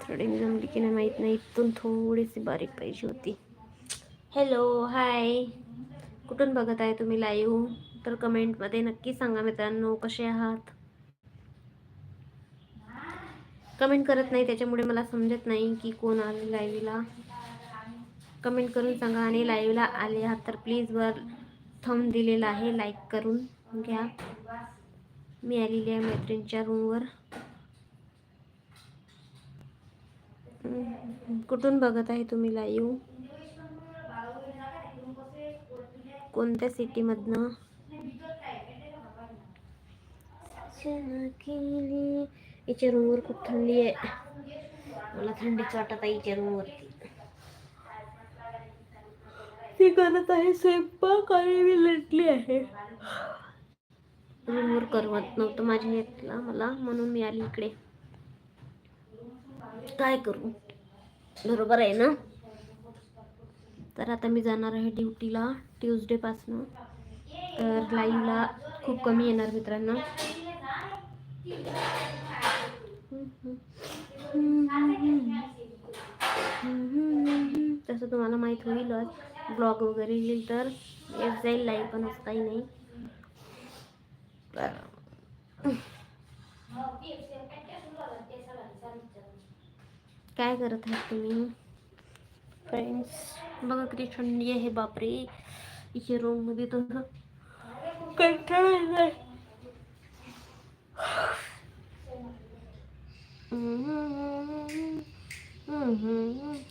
Threading जमली की नाही माहीत नाही, इथून थोडीशी बारीक पाहिजे होती. हॅलो, हाय. कुठून बघत आहे तुम्ही लाईव्ह? तर कमेंटमध्ये नक्की सांगा मित्रांनो, कसे आहात. कमेंट करत नाही त्याच्यामुळे मला समजत नाही की कोण आले लाईव्हला. कमेंट करून सांगा. आणि लाईव्हला आले आहात तर प्लीज वर थंब दिलेला आहे, लाईक करून घ्या. मी आलेली आहे मैत्रिणीच्या रूमवर. कुठून बघत आहे तुम्ही लाईव्ह? कोणत्या सिटीमधनं? हिच्या रूमवर खूप थंडी आहे. मला थंडीच वाटत आहे हिच्या रूमवरती. ती करत आहे स्वयंपाक आणि मी लटली आहे. रूमवर करमत नव्हतं माझ्या हेतला मला, म्हणून मी आली इकडे. काय करू, बरोबर आहे ना. तर आता मी जाणार आहे ड्युटीला ट्यूजडे पासनं. तर लाईव्हला खूप कमी येणार मित्रांनो. तसं तुम्हाला माहीत होईलच, ब्लॉग वगैरे येईल तर येत जाईल लाईव्ह, पण असं काही नाही. काय करत आहात तुम्ही फ्रेंड्स? बघा किती थंडी आहे, बापरे. इथे रूम मध्ये तर कंटाळा येतोय.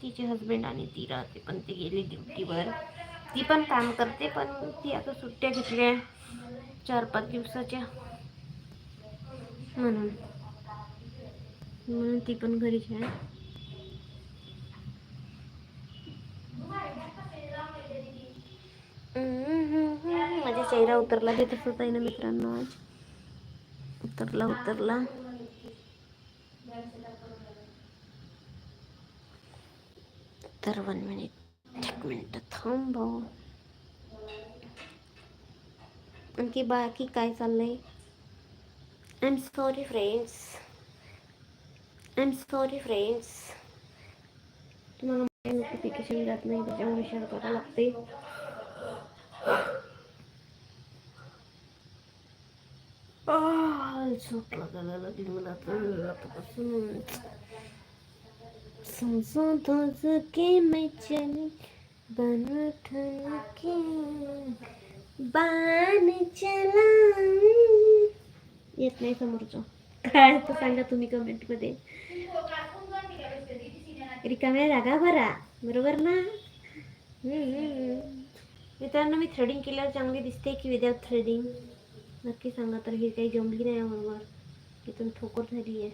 तिचे हस्बंड आणि ती राहते, पण ती गेली ड्युटीवर. ती पण काम करते, पण ती आता सुट्ट्या घेतल्या 4-5 दिवसाच्या, म्हणून ती पण घरीच आहे. माझा चेहरा उतरला की तसंच आहे ना मित्रांनो. आज उतरला. तर 1 मिनिट, 1 मिनिट थांबव. आणखी बाकी काय चाललंय? I am sorry friends. तुम्हाला नोटिफिकेशन जात नाही, त्याच्यामुळे शेअर करायला लागते. झोप लागायला लागली मला तर आतापासून. सांसों के मैं चली बन ठन के बाण चला. येत नाही समोरचं काय तर सांगा तुम्ही कमेंट मध्ये. रिकाम्या जागा भरा, बरोबर ना. मित्रांनो, मी थ्रेडिंग केल्यावर चांगली दिसते की विदाउट थ्रेडिंग? नक्की सांगा. तर ही काही जमली नाही बरोबर, इथून ठोकर झाली आहे.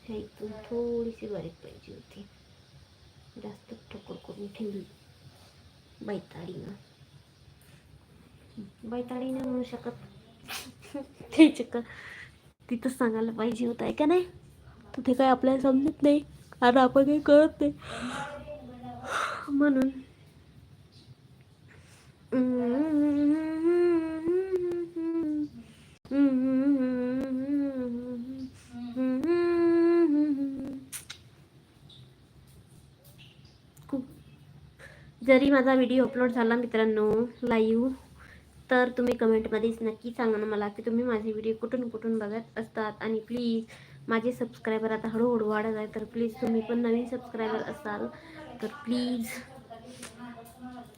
ह्या इथून थोडीशी बारीक पाहिजे होती, जास्त ठोकर करून ठेवली बैताडीनं म्हणू शकत ते चक्कर तिथं सांगायला पाहिजे होतं, आहे का नाही. तिथे काय आपल्याला समजत नाही आणि आपण काही कळत नाही, म्हणून. जरी माझा व्हिडिओ अपलोड झाला मित्रांनो लाईव्ह, तर तुम्ही कमेंटमध्येच नक्की सांगा ना मला की तुम्ही माझे व्हिडिओ कुठून कुठून बघत असतात. आणि प्लीज माझे सबस्क्रायबर आता हळूहळू वाढत आहे, तर प्लीज तुम्ही पण नवीन सबस्क्रायबर असाल तर प्लीज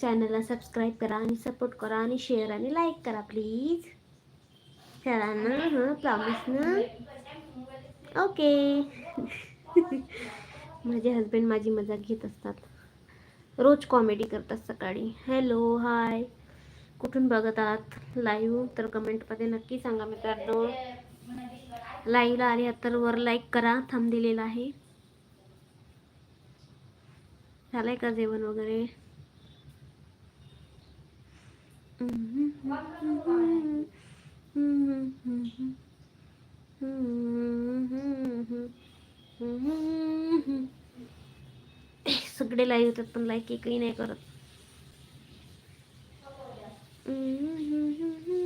चॅनलला सबस्क्राईब करा आणि सपोर्ट करा आणि शेअर आणि लाईक करा प्लीज. चला ना, हां प्रॉमिस ना. ओके. माझे हस्बंड माझी मजाक घेत असतात, रोज कॉमेडी करतात सकाळी. हॅलो, हाय. कुठून बघत आहात लाईव्ह? तर कमेंटमध्ये नक्की सांगा मित्रांनो. लाईव्हला आले तर वर लाईक करा, थंब दिलेला आहे. झालंय का जेवण वगैरे? सगळे लाईव्ह होतात पण लाईक एकही नाही करत.